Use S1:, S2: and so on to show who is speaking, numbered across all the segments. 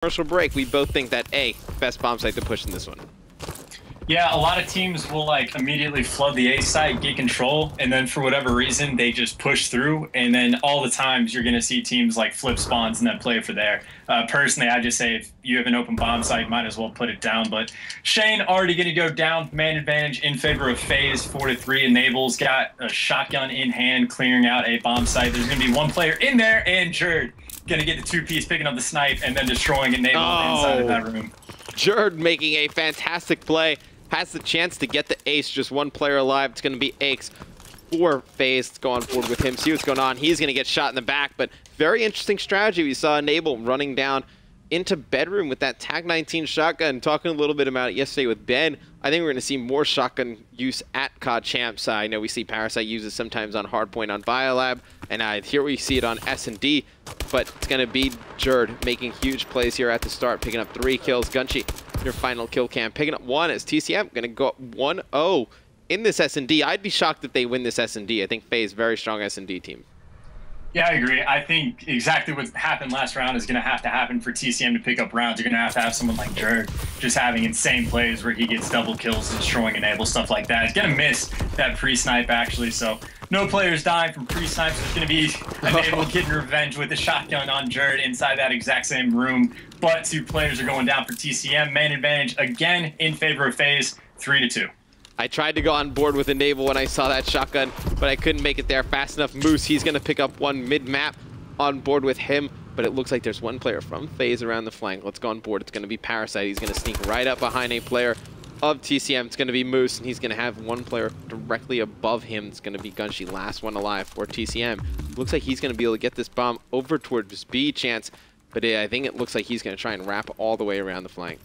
S1: Commercial break, we both think that A, best bomb site to push in this one.
S2: Yeah, a lot of teams will like immediately flood the A site, get control, and then for whatever reason they just push through. And then all the times you're going to see teams like flip spawns and then play for there. Personally, I just say if you have an open bomb site, might as well put it down. But Shane already going to go down, man advantage in favor of FaZe, 4-3. Enable's got a shotgun in hand, clearing out a bomb site. There's going to be one player in there, and Jerd gonna get the two-piece, picking up the snipe, and then destroying Enable inside of that room.
S1: Jerd making a fantastic play. Has the chance to get the ace. Just one player alive. It's gonna be Aches for FaZe. Let's go on board with him, see what's going on. He's gonna get shot in the back, but very interesting strategy. We saw Enable running down into bedroom with that Tag 19 shotgun. Talking a little bit about it yesterday with Ben. I think we're going to see more shotgun use at COD Champs. I know we see Parasite use it sometimes on Hardpoint on Biolab, and here we see it on S&D, but it's going to be Jerd making huge plays here at the start, picking up 3 kills. Gunchi, your final kill cam, picking up 1 as TCM going to go up 1-0 in this S&D. I'd be shocked if they win this S&D. I think FaZe, very strong S&D team.
S2: Yeah, I agree. I think exactly what happened last round is going to have to happen for TCM to pick up rounds. You're going to have someone like Jerd just having insane plays where he gets double kills, destroying Enable, stuff like that. He's going to miss that pre-snipe, actually. So no players dying from pre-snipes. There's going to be Enable getting revenge with a shotgun on Jerd inside that exact same room. But 2 players are going down for TCM. Man advantage again in favor of FaZe, 3-2.
S1: I tried to go on board with Enable when I saw that shotgun, but I couldn't make it there fast enough. Moose, he's going to pick up 1 mid-map on board with him, but it looks like there's 1 player from FaZe around the flank. Let's go on board. It's going to be Parasite. He's going to sneak right up behind a player of TCM. It's going to be Moose, and he's going to have 1 player directly above him. It's going to be Gunshi, last one alive for TCM. Looks like he's going to be able to get this bomb over towards B chance, but I think it looks like he's going to try and wrap all the way around the flank.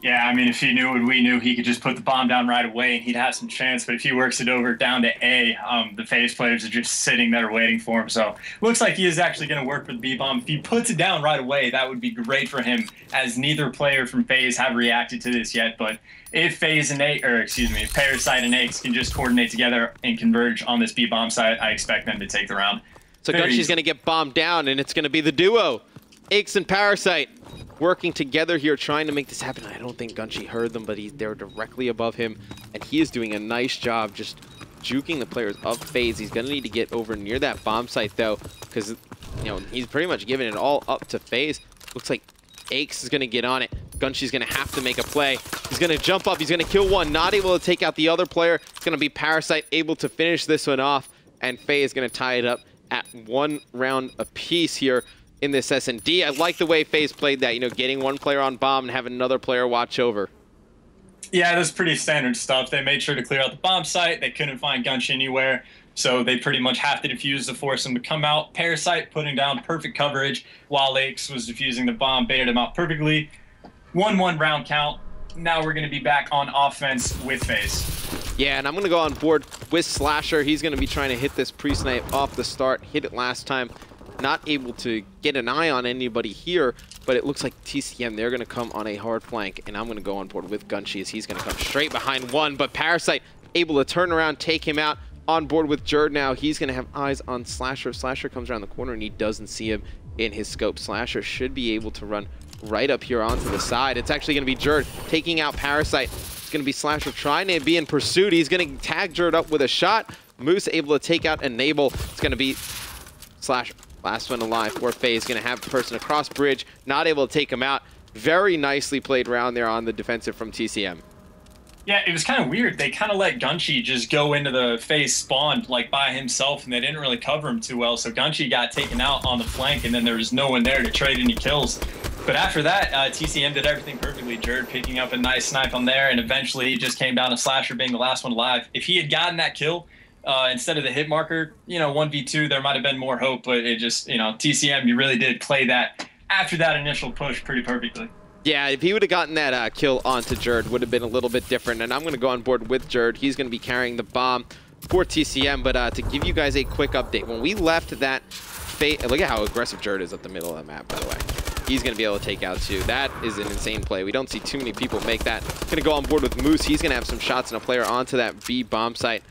S2: Yeah, I mean, if he knew what we knew, he could just put the bomb down right away and he'd have some chance. But if he works it over down to A, the FaZe players are just sitting there waiting for him. So looks like he is actually going to work with B-bomb. If he puts it down right away, that would be great for him, as neither player from FaZe have reacted to this yet. But if FaZe and if Parasite and Aches can just coordinate together and converge on this B-bomb side, I expect them to take the round.
S1: So Gunshi's going to get bombed down, and it's going to be the duo, Aches and Parasite, working together here, trying to make this happen. I don't think Gunshi heard them, but they're directly above him, and he is doing a nice job just juking the players of FaZe. He's going to need to get over near that bomb site, though, because he's pretty much giving it all up to FaZe. Looks like Aches is going to get on it. Gunshi's going to have to make a play. He's going to jump up. He's going to kill 1, not able to take out the other player. It's going to be Parasite able to finish this one off, and FaZe is going to tie it up at 1 round apiece here in this S&D. I like the way FaZe played that, getting 1 player on bomb and having another player watch over.
S2: Yeah, that's pretty standard stuff. They made sure to clear out the bomb site. They couldn't find Gunshi anywhere, so they pretty much have to defuse to force him to come out. Parasite putting down perfect coverage while Aches was defusing the bomb, baited him out perfectly. 1-1 round count. Now we're going to be back on offense with FaZe.
S1: Yeah, and I'm going to go on board with Slasher. He's going to be trying to hit this pre-snipe off the start. Hit it last time. Not able to get an eye on anybody here, but it looks like TCM, they're going to come on a hard flank, and I'm going to go on board with Gunshi as he's going to come straight behind 1, but Parasite able to turn around, take him out. On board with Jerd now. He's going to have eyes on Slasher. Slasher comes around the corner, and he doesn't see him in his scope. Slasher should be able to run right up here onto the side. It's actually going to be Jerd taking out Parasite. It's going to be Slasher trying to be in pursuit. He's going to tag Jerd up with a shot. Moose able to take out Enable. It's going to be Slasher. Last one alive for FaZe. Going to have a person across bridge. Not able to take him out. Very nicely played round there on the defensive from TCM.
S2: Yeah, it was kind of weird. They kind of let Gunshi just go into the FaZe spawn like by himself, and they didn't really cover him too well. So Gunshi got taken out on the flank, and then there was no one there to trade any kills. But after that, TCM did everything perfectly. Jerd picking up a nice snipe on there, and eventually he just came down to Slasher being the last one alive. If he had gotten that kill, instead of the hit marker, 1v2, there might have been more hope, but it just, TCM, you really did play that after that initial push pretty perfectly.
S1: Yeah, if he would have gotten that kill onto Jerd, would have been a little bit different, and I'm going to go on board with Jerd. He's going to be carrying the bomb for TCM, but to give you guys a quick update, when we left that look at how aggressive Jerd is at the middle of the map, by the way. He's going to be able to take out 2. That is an insane play. We don't see too many people make that. Going to go on board with Moose. He's going to have some shots and a player onto that B bomb site.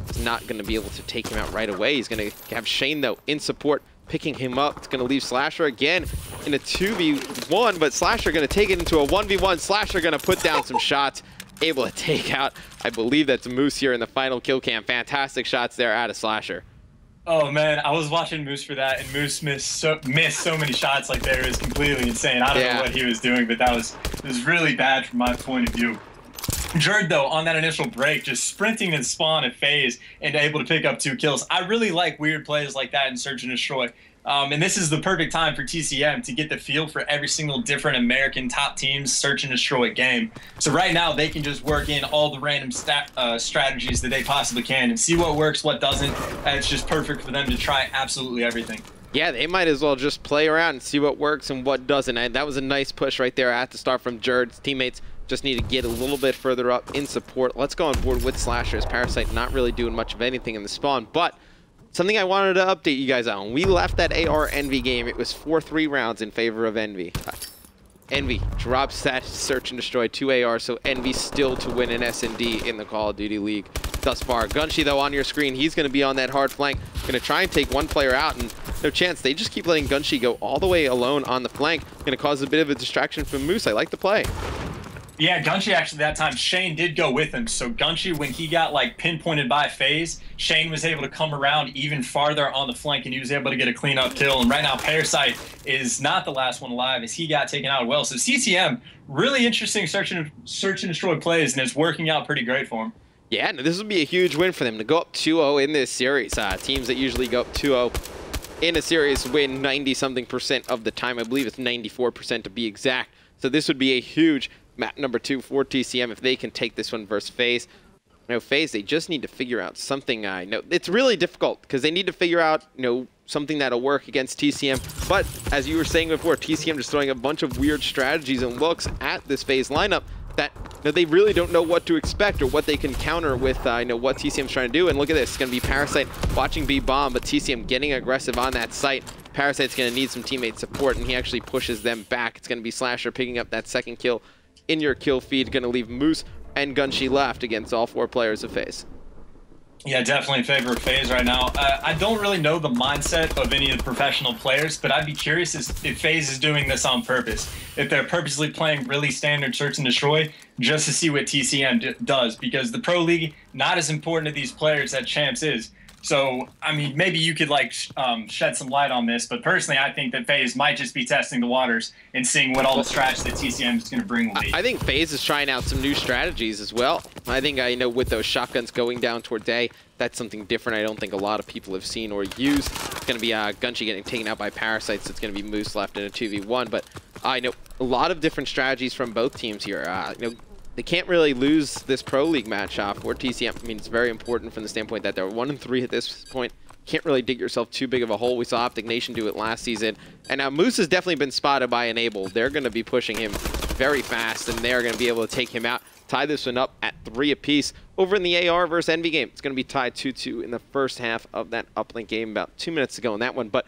S1: He's not going to be able to take him out right away. He's going to have Shane, though, in support picking him up. It's going to leave Slasher again in a 2v1, but Slasher going to take it into a 1v1. Slasher going to put down some shots, able to take out, I believe that's Moose here in the final kill cam. Fantastic shots there out of Slasher.
S2: Oh man, I was watching Moose for that, and Moose missed so many shots. Like, there. It was completely insane. I don't know what he was doing, but it was really bad from my point of view. Jerd, though, on that initial break, just sprinting and spawn at FaZe and able to pick up 2 kills. I really like weird plays like that in Search and Destroy. And this is the perfect time for TCM to get the feel for every single different American top team's Search and Destroy game. So right now, they can just work in all the random strategies that they possibly can and see what works, what doesn't. And it's just perfect for them to try absolutely everything.
S1: Yeah, they might as well just play around and see what works and what doesn't. And that was a nice push right there at the start from Jerd's teammates. Just need to get a little bit further up in support. Let's go on board with Slasher as Parasite not really doing much of anything in the spawn. But something I wanted to update you guys on. When we left that AR Envy game, it was 4-3 rounds in favor of Envy. Envy drops that Search and Destroy to AR, so Envy still to win an S&D in the Call of Duty League thus far. Gunshi, though, on your screen, he's going to be on that hard flank. Going to try and take one player out, and no chance. They just keep letting Gunshi go all the way alone on the flank. Going to cause a bit of a distraction from Moose. I like the play.
S2: Yeah, Gunshi actually that time, Shane did go with him. So Gunshi, when he got like pinpointed by FaZe, Shane was able to come around even farther on the flank and he was able to get a clean up kill. And right now, Parasite is not the last one alive as he got taken out well. So TCM, really interesting search and destroy plays, and it's working out pretty great for him.
S1: Yeah, no, this would be a huge win for them to go up 2-0 in this series. Teams that usually go up 2-0 in a series win 90-something% of the time. I believe it's 94% to be exact. So this would be a huge map number 2 for TCM if they can take this one versus FaZe. FaZe, they just need to figure out something. I know it's really difficult because they need to figure out, something that'll work against TCM. But as you were saying before, TCM just throwing a bunch of weird strategies and looks at this FaZe lineup that they really don't know what to expect or what they can counter with what TCM's trying to do. And look at this, it's going to be Parasite watching B bomb, but TCM getting aggressive on that site. Parasite's going to need some teammate support, and he actually pushes them back. It's going to be Slasher picking up that second kill in your kill feed, going to leave Moose and Gunshi left against all 4 players of FaZe.
S2: Yeah, definitely in favor of FaZe right now. I don't really know the mindset of any of the professional players, but I'd be curious if FaZe is doing this on purpose. If they're purposely playing really standard search and destroy just to see what TCM does, because the Pro League, not as important to these players as Champs is. So, I mean, maybe you could shed some light on this, but personally, I think that FaZe might just be testing the waters and seeing what all the strategies that TCM is going to bring will be. I
S1: think FaZe is trying out some new strategies as well. I think, with those shotguns going down towards A, that's something different I don't think a lot of people have seen or used. It's going to be Gunshi getting taken out by Parasites. So it's going to be Moose left in a 2v1, but I know a lot of different strategies from both teams here. They can't really lose this Pro League match for TCM. I mean, it's very important from the standpoint that they're 1-3 at this point. Can't really dig yourself too big of a hole. We saw Optic Nation do it last season. And now Moose has definitely been spotted by Enable. They're going to be pushing him very fast, and they're going to be able to take him out. Tie this one up at 3 apiece. Over in the AR versus Envy game, it's going to be tied 2-2 in the first half of that uplink game. About 2 minutes to go in that one. But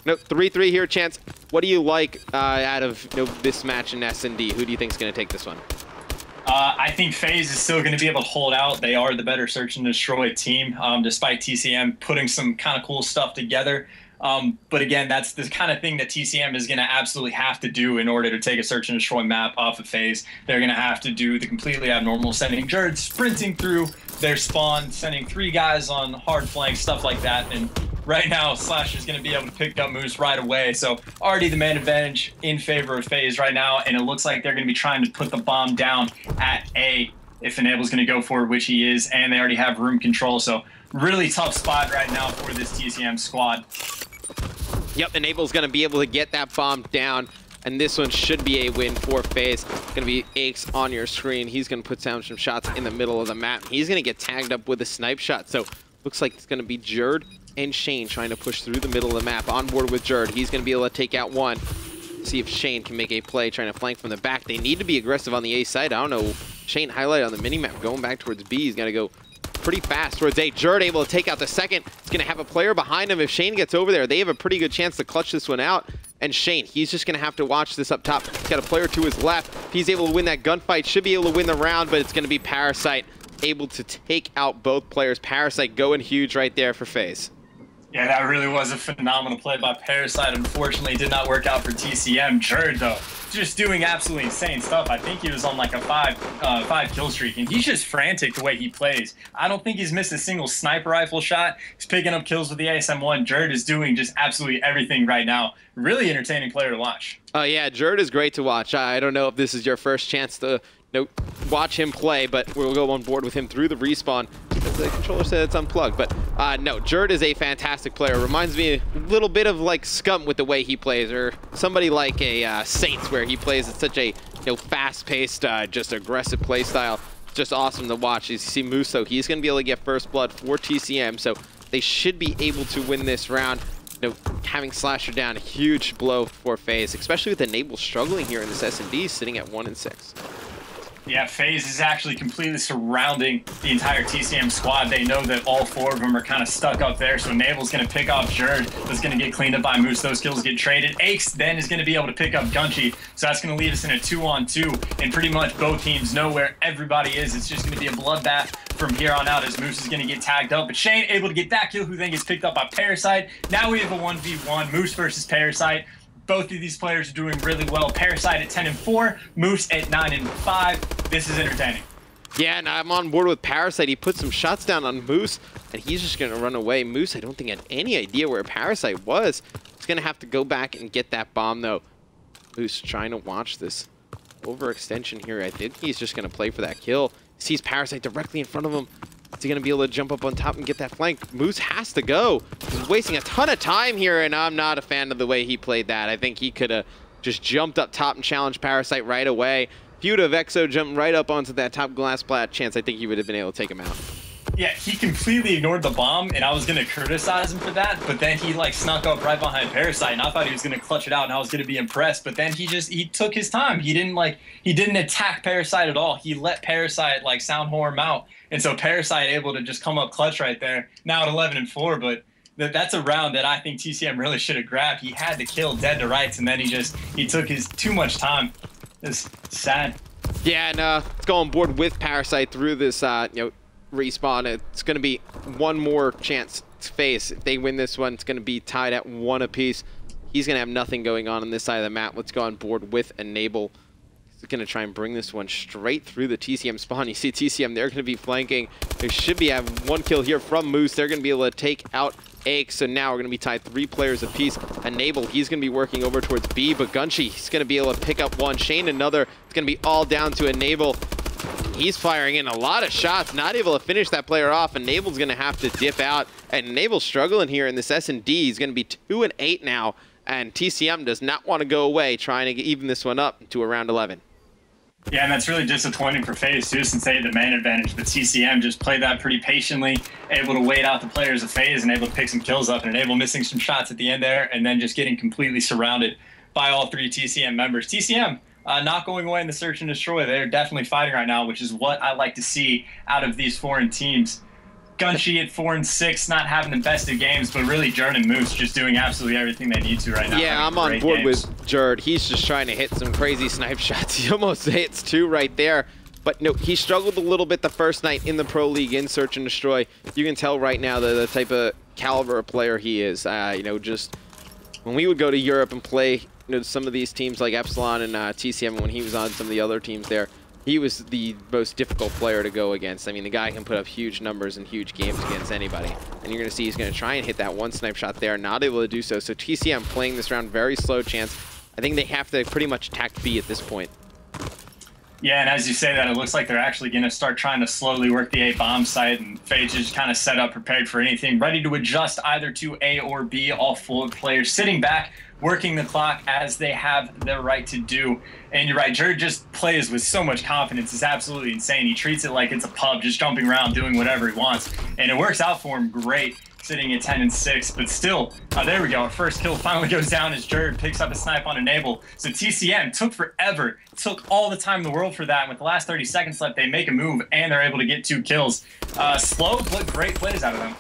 S1: 3-3 here, Chance. What do you like out of this match in S&D? Who do you think is going to take this one?
S2: I think FaZe is still going to be able to hold out. They are the better search and destroy team, despite TCM putting some kind of cool stuff together. But again, that's the kind of thing that TCM is going to absolutely have to do in order to take a search and destroy map off of FaZe. They're going to have to do the completely abnormal, sending Jerd sprinting through their spawn, sending 3 guys on hard flank, stuff like that. And right now, Slash is going to be able to pick up Moose right away. So already the man advantage in favor of FaZe right now, and it looks like they're going to be trying to put the bomb down at A if Enable's going to go for it, which he is, and they already have room control. So really tough spot right now for this TCM squad.
S1: Yep, Enable's going to be able to get that bomb down, and this one should be a win for FaZe. Going to be Aches on your screen. He's going to put down some shots in the middle of the map. He's going to get tagged up with a snipe shot. So looks like it's going to be Jerd and Shane trying to push through the middle of the map. On board with Jerd. He's going to be able to take out one. See if Shane can make a play trying to flank from the back. They need to be aggressive on the A side. I don't know. Shane highlighted on the minimap going back towards B. He's going to go pretty fast towards A. Jerd able to take out the second. He's going to have a player behind him. If Shane gets over there, they have a pretty good chance to clutch this one out. And Shane, he's just going to have to watch this up top. He's got a player to his left. If he's able to win that gunfight, should be able to win the round, but it's going to be Parasite able to take out both players. Parasite going huge right there for FaZe.
S2: Yeah, that really was a phenomenal play by Parasite. Unfortunately, it did not work out for TCM. Jerd, though, just doing absolutely insane stuff. I think he was on like a five kill streak, and he's just frantic the way he plays. I don't think he's missed a single sniper rifle shot. He's picking up kills with the ASM-1. Jerd is doing just absolutely everything right now. Really entertaining player to watch.
S1: Oh, yeah, Jerd is great to watch. I don't know if this is your first chance to watch him play, but we'll go on board with him through the respawn. The controller said it's unplugged, but no, Jerd is a fantastic player. Reminds me a little bit of like Scump with the way he plays, or somebody like a Saints where he plays at such a fast-paced, just aggressive play style. Just awesome to watch. As you see Moose, though, he's going to be able to get first blood for TCM, so they should be able to win this round. Having Slasher down, a huge blow for FaZe, especially with Enable struggling here in this S&D, sitting at 1-6.
S2: Yeah, FaZe is actually completely surrounding the entire TCM squad. They know that all four of them are kind of stuck up there, so Enable's going to pick off Jerd. That's going to get cleaned up by Moose. Those kills get traded. Aches then is going to be able to pick up Gunchi, so that's going to leave us in a 2-on-2, and pretty much both teams know where everybody is. It's just going to be a bloodbath from here on out as Moose is going to get tagged up. But Shane able to get that kill, who then gets picked up by Parasite. Now we have a 1v1, Moose versus Parasite. Both of these players are doing really well. Parasite at 10-4, Moose at 9-5. This is entertaining.
S1: Yeah, and I'm on board with Parasite. He put some shots down on Moose, and he's just going to run away. Moose, I don't think, had any idea where Parasite was. He's going to have to go back and get that bomb, though. Moose trying to watch this overextension here. I think he's just going to play for that kill. Sees Parasite directly in front of him. Is he going to be able to jump up on top and get that flank? Moose has to go. He's wasting a ton of time here, and I'm not a fan of the way he played that. I think he could have just jumped up top and challenged Parasite right away. If he would have Exo jumped right up onto that top glass plat chance, I think he would have been able to take him out.
S2: Yeah, he completely ignored the bomb, and I was going to criticize him for that, but then he like snuck up right behind Parasite, and I thought he was going to clutch it out, and I was going to be impressed, but then he took his time. He didn't attack Parasite at all. He let Parasite like sound horn out, and so Parasite able to just come up clutch right there. Now at 11-4, but that's a round that I think TCM really should have grabbed. He had to kill dead to rights, and then he took his too much time. It's sad.
S1: Yeah, and let's go on board with Parasite through this respawn. It's going to be one more chance to FaZe. If they win this one, it's going to be tied at 1 apiece. He's going to have nothing going on this side of the map. Let's go on board with Enable. He's going to try and bring this one straight through the TCM spawn. You see TCM, they're going to be flanking. They should be having 1 kill here from Moose. They're going to be able to take out Ache. So now we're going to be tied 3 players apiece. Enable, he's going to be working over towards B, but Gunchi, he's going to be able to pick up 1. Shane, another. It's going to be all down to Enable. He's firing in a lot of shots, not able to finish that player off. Enable's going to have to dip out, and Enable's struggling here in this S&D. He's going to be 2-8 now, and TCM does not want to go away, trying to even this one up to around 11.
S2: Yeah, and that's really disappointing for FaZe, too, since they had the man advantage, but TCM just played that pretty patiently, able to wait out the players of FaZe and able to pick some kills up, and Enable missing some shots at the end there, and then just getting completely surrounded by all 3 TCM members. TCM not going away in the search and destroy. They're definitely fighting right now, which is what I like to see out of these foreign teams. Gunchi at 4-6, not having the best of games, but really Jerd and Moose just doing absolutely everything they need to right now.
S1: Yeah, I'm on board with Jerd. He's just trying to hit some crazy snipe shots. He almost hits 2 right there. But no, he struggled a little bit the first night in the Pro League in Search and Destroy. You can tell right now the type of caliber of player he is. Just when we would go to Europe and play some of these teams like Epsilon and TCM, when he was on some of the other teams there, he was the most difficult player to go against. I mean, the guy can put up huge numbers and huge games against anybody. And you're going to see he's going to try and hit that 1 snipe shot there, not able to do so. So TCM playing this round very slow chance. I think they have to pretty much attack B at this point.
S2: Yeah, and as you say that, it looks like they're actually going to start trying to slowly work the A bomb site, and FaZe is kind of set up, prepared for anything, ready to adjust either to A or B. All 4 players sitting back, working the clock as they have the right to do. And you're right, Jerd just plays with so much confidence. It's absolutely insane. He treats it like it's a pub, just jumping around, doing whatever he wants. And it works out for him great, sitting at 10-6. But still, there we go. Our first kill finally goes down as Jerd picks up a snipe on Enable. So TCM took forever, took all the time in the world for that. And with the last 30 seconds left, they make a move, and they're able to get 2 kills. Slow, but great plays out of them.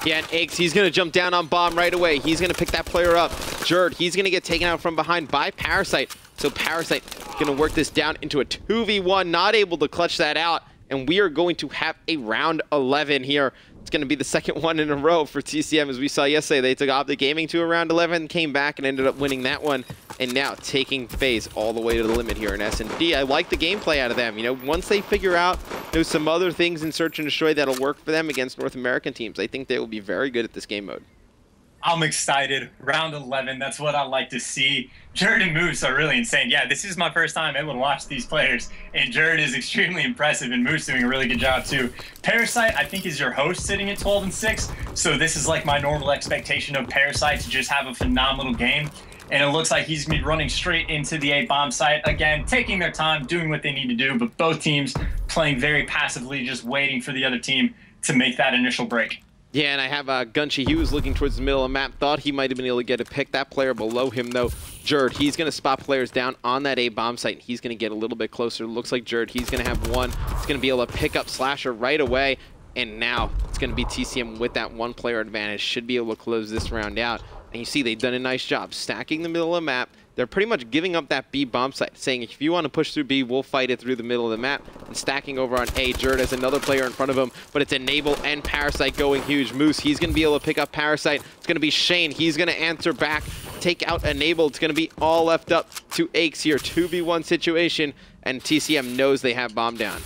S1: Yeah, and Aches, he's going to jump down on Bomb right away. He's going to pick that player up. Jerd, he's going to get taken out from behind by Parasite. So Parasite going to work this down into a 2v1, not able to clutch that out. And we are going to have a round 11 here. It's going to be the second one in a row for TCM. As we saw yesterday, they took Optic Gaming to around 11, came back and ended up winning that one, and now taking FaZe all the way to the limit here in S&D. I like the gameplay out of them. You know, once they figure out there's some other things in Search and Destroy that'll work for them against North American teams, I think they will be very good at this game mode.
S2: I'm excited. Round 11, that's what I like to see. Jared and Moose are really insane. Yeah, this is my first time able to watch these players, and Jared is extremely impressive, and Moose doing a really good job too. Parasite, I think, is your host sitting at 12-6, so this is like my normal expectation of Parasite to just have a phenomenal game. And it looks like he's going to be running straight into the A bomb site. Again, taking their time, doing what they need to do, but both teams playing very passively, just waiting for the other team to make that initial break.
S1: Yeah, and I have Gunchi. He was looking towards the middle of the map. Thought he might have been able to get a pick. That player below him, though, Jerd, he's going to spot players down on that A bomb site. He's going to get a little bit closer. Looks like Jerd, he's going to have one. He's going to be able to pick up Slasher right away. And now it's going to be TCM with that one player advantage. Should be able to close this round out. And you see they've done a nice job stacking the middle of the map. They're pretty much giving up that B bomb site, saying if you want to push through B, we'll fight it through the middle of the map. And stacking over on A, Jerd has another player in front of him, but it's Enable and Parasite going huge. Moose, he's going to be able to pick up Parasite. It's going to be Shane. He's going to answer back, take out Enable. It's going to be all left up to Aches here. 2v1 situation, and TCM knows they have bomb down.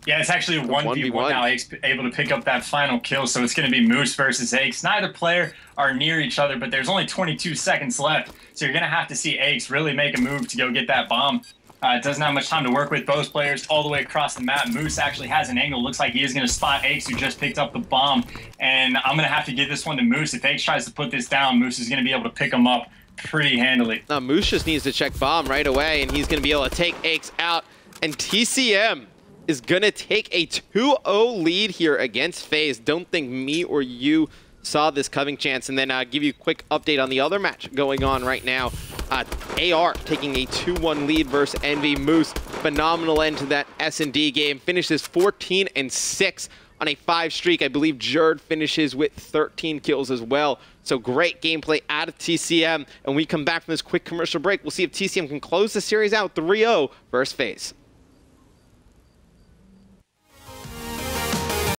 S2: Yeah, it's actually a 1v1 now. Aches able to pick up that final kill, so it's going to be Moose versus Aches. Neither player are near each other, but there's only 22 seconds left, so you're going to have to see Aches really make a move to go get that bomb. It doesn't have much time to work with. Both players all the way across the map. Moose actually has an angle. Looks like he is going to spot Aches, who just picked up the bomb, and I'm going to have to give this one to Moose. If Aches tries to put this down, Moose is going to be able to pick him up pretty handily.
S1: Now, Moose just needs to check bomb right away, and he's going to be able to take Aches out, and TCM is going to take a 2-0 lead here against FaZe. Don't think me or you saw this coming chance. And then give you a quick update on the other match going on right now. AR taking a 2-1 lead versus Envy. Moose, phenomenal end to that S&D game. Finishes 14-6 on a 5 streak. I believe Jerd finishes with 13 kills as well. So great gameplay out of TCM. And we come back from this quick commercial break. We'll see if TCM can close the series out 3-0 versus FaZe.